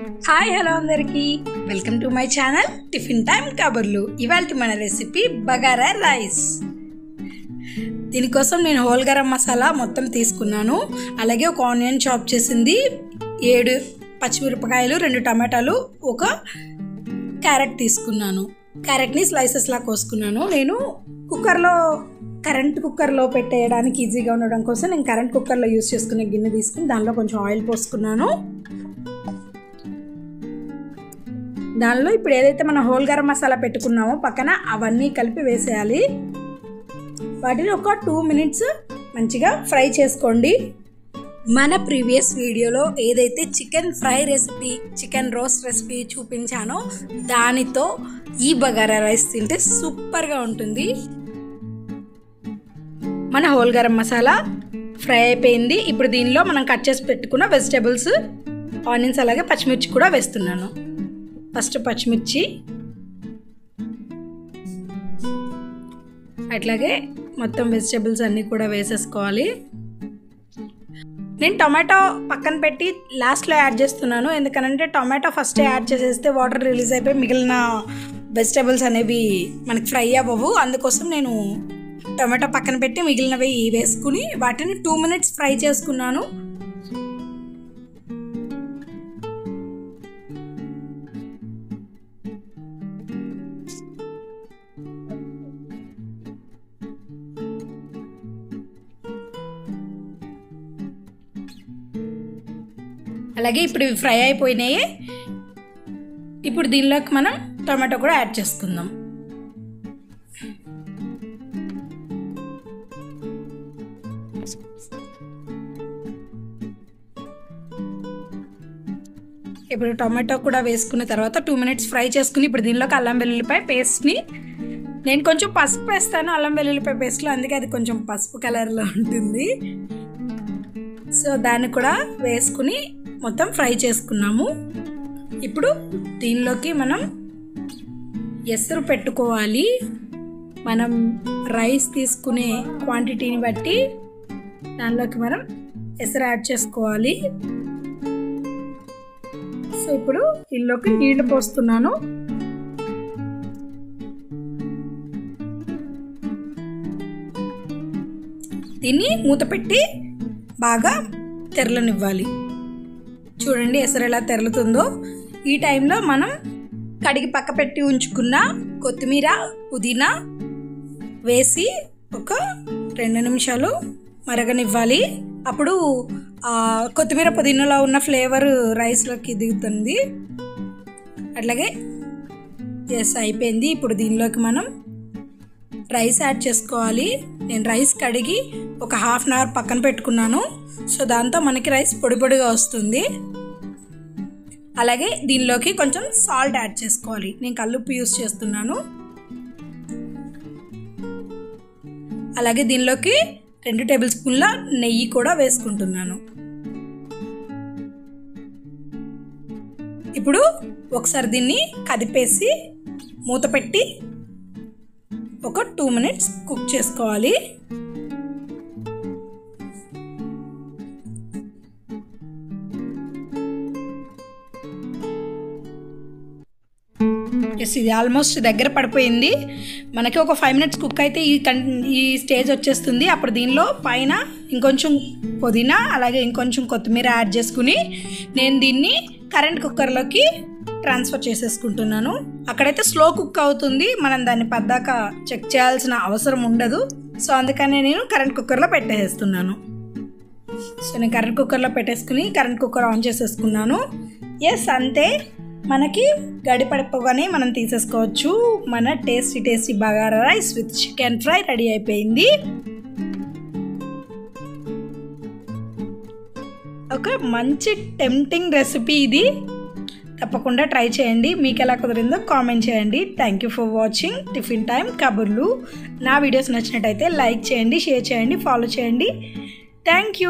Hi hello అందరికీ welcome to my channel tiffin time కబుర్లు. ఇవాళ మన రెసిపీ బగారా రైస్. దీనికోసం నేను హోల్ గరం మసాలా మొత్తం తీసుకున్నాను. అలాగే ఒక ఆనియన్ చాప్ చేసింది, 7 పచ్చిమిరపకాయలు, 2 టమాటాలు, ఒక క్యారెట్ తీసుకున్నాను. క్యారెట్ని స్లైసెస్లా కోసుకున్నాను. నేను కరెంట్ కుక్కర్లో పెట్టేయడానికి ఈజీగా ఉండడం కోసం నేను కరెంట్ కుక్కర్లో యూజ్ చేసుకునే గిన్నె తీసుకుని దానిలో కొంచెం ఆయిల్ పోసుకున్నాను. దానిలో ఇప్పుడు ఏదైతే మనం హోల్ గరం మసాలా పెట్టుకున్నామో పక్కన అవన్నీ కలిపి వేసేయాలి. వాటిని ఒక 2 మినిట్స్ మంచిగా ఫ్రై చేసుకోండి. మన ప్రీవియస్ వీడియోలో ఏదైతే chicken fry recipe, chicken roast recipe చూపించానో దానితో ఈ బగారా రైస్ తింటే సూపర్గా ఉంటుంది. మన హోల్ గరం మసాలా ఫ్రై అయిపోయింది. ఇప్పుడు దీనిలో మనం కట్ చేసి పెట్టుకున్న వెజిటేబుల్స్, ఆనియన్స్ అలాగే పచ్చిమిర్చి కూడా వేస్తున్నాను. ఫస్ట్ పచ్చిమిర్చి, అట్లాగే మొత్తం వెజిటేబుల్స్ అన్నీ కూడా వేసేసుకోవాలి. నేను టొమాటో పక్కన పెట్టి లాస్ట్లో యాడ్ చేస్తున్నాను. ఎందుకనంటే టొమాటో ఫస్టే యాడ్ చేసేస్తే వాటర్ రిలీజ్ అయిపోయి మిగిలిన వెజిటేబుల్స్ అనేవి మనకి ఫ్రై అవ్వవు. అందుకోసం నేను టొమాటో పక్కన పెట్టి మిగిలినవి వేసుకుని వాటిని 2 మినిట్స్ ఫ్రై చేసుకున్నాను. అలాగే ఇప్పుడు ఇవి ఫ్రై అయిపోయినాయి. ఇప్పుడు దీనిలోకి మనం టొమాటో కూడా యాడ్ చేసుకుందాం. ఇప్పుడు టొమాటో కూడా వేసుకున్న తర్వాత 2 మినిట్స్ ఫ్రై చేసుకుని ఇప్పుడు దీనిలోకి అల్లం వెల్లుల్లిపాయ పేస్ట్ని, నేను కొంచెం పసుపు వేస్తాను అల్లం వెల్లుల్లిపాయ పేస్ట్లో, అందుకే అది కొంచెం పసుపు కలర్లో ఉంటుంది. సో దాన్ని కూడా వేసుకుని మొత్తం ఫ్రై చేసుకున్నాము. ఇప్పుడు దీనిలోకి మనం ఎసరు పెట్టుకోవాలి. మనం రైస్ తీసుకునే క్వాంటిటీని బట్టి దానిలోకి మనం ఎసరు యాడ్ చేసుకోవాలి. సో ఇప్పుడు దీనిలోకి నీళ్లు పోస్తున్నాను. దీన్ని మూత పెట్టి బాగా తెరలనివ్వాలి. చూడండి ఎసరు ఎలా తెరలుతుందో. ఈ టైంలో మనం కడిగి పక్క పెట్టి ఉంచుకున్న కొత్తిమీర, పుదీనా వేసి ఒక 2 నిమిషాలు మరగనివ్వాలి. అప్పుడు కొత్తిమీర పుదీనాలో ఉన్న ఫ్లేవర్ రైస్లోకి దిగుతుంది. అట్లాగే అయిపోయింది. ఇప్పుడు దీనిలోకి మనం రైస్ యాడ్ చేసుకోవాలి. నేను రైస్ కడిగి ఒక 1/2 అవర్ పక్కన పెట్టుకున్నాను. సో దాంతో మనకి రైస్ పొడి పొడిగా వస్తుంది. అలాగే దీనిలోకి కొంచెం సాల్ట్ యాడ్ చేసుకోవాలి. నేను కల్లుప్పు యూస్ చేస్తున్నాను. అలాగే దీనిలోకి 2 టేబుల్ స్పూన్ల నెయ్యి కూడా వేసుకుంటున్నాను. ఇప్పుడు ఒకసారి దీన్ని కదిపేసి మూత పెట్టి ఒక 2 మినిట్స్ కుక్ చేసుకోవాలి. ఇది ఆల్మోస్ట్ దగ్గర పడిపోయింది. మనకి ఒక 5 మినిట్స్ కుక్ అయితే ఈ స్టేజ్ వచ్చేస్తుంది. అప్పుడు దీనిలో పైన ఇంకొంచెం పుదీనా అలాగే ఇంకొంచెం కొత్తిమీర యాడ్ చేసుకుని నేను దీన్ని కరెంట్ కుక్కర్లోకి ట్రాన్స్ఫర్ చేసేసుకుంటున్నాను. అక్కడైతే స్లో కుక్ అవుతుంది, మనం దాన్ని పద్దాక చెక్ చేయాల్సిన అవసరం ఉండదు. సో అందుకనే నేను కరెంట్ కుక్కర్లో పెట్టేస్తున్నాను. సో నేను కరెంట్ కుక్కర్లో పెట్టేసుకుని కరెంట్ కుక్కర్ ఆన్ చేసేసుకున్నాను. అంతే, మనకి గడి పడిపోగానే మనం తీసేసుకోవచ్చు. మన tasty bagara rice with chicken fry ready అయిపోయింది. ఒక మంచి టెంప్టింగ్ రెసిపీ ఇది. తప్పకుండా ట్రై చేయండి. మీకు ఎలా కుదిరిందో కామెంట్ చేయండి. Thank you for watching tiffin time కబుర్లు. నా వీడియోస్ నచ్చినట్టయితే లైక్ చేయండి, షేర్ చేయండి, ఫాలో చేయండి. Thank you.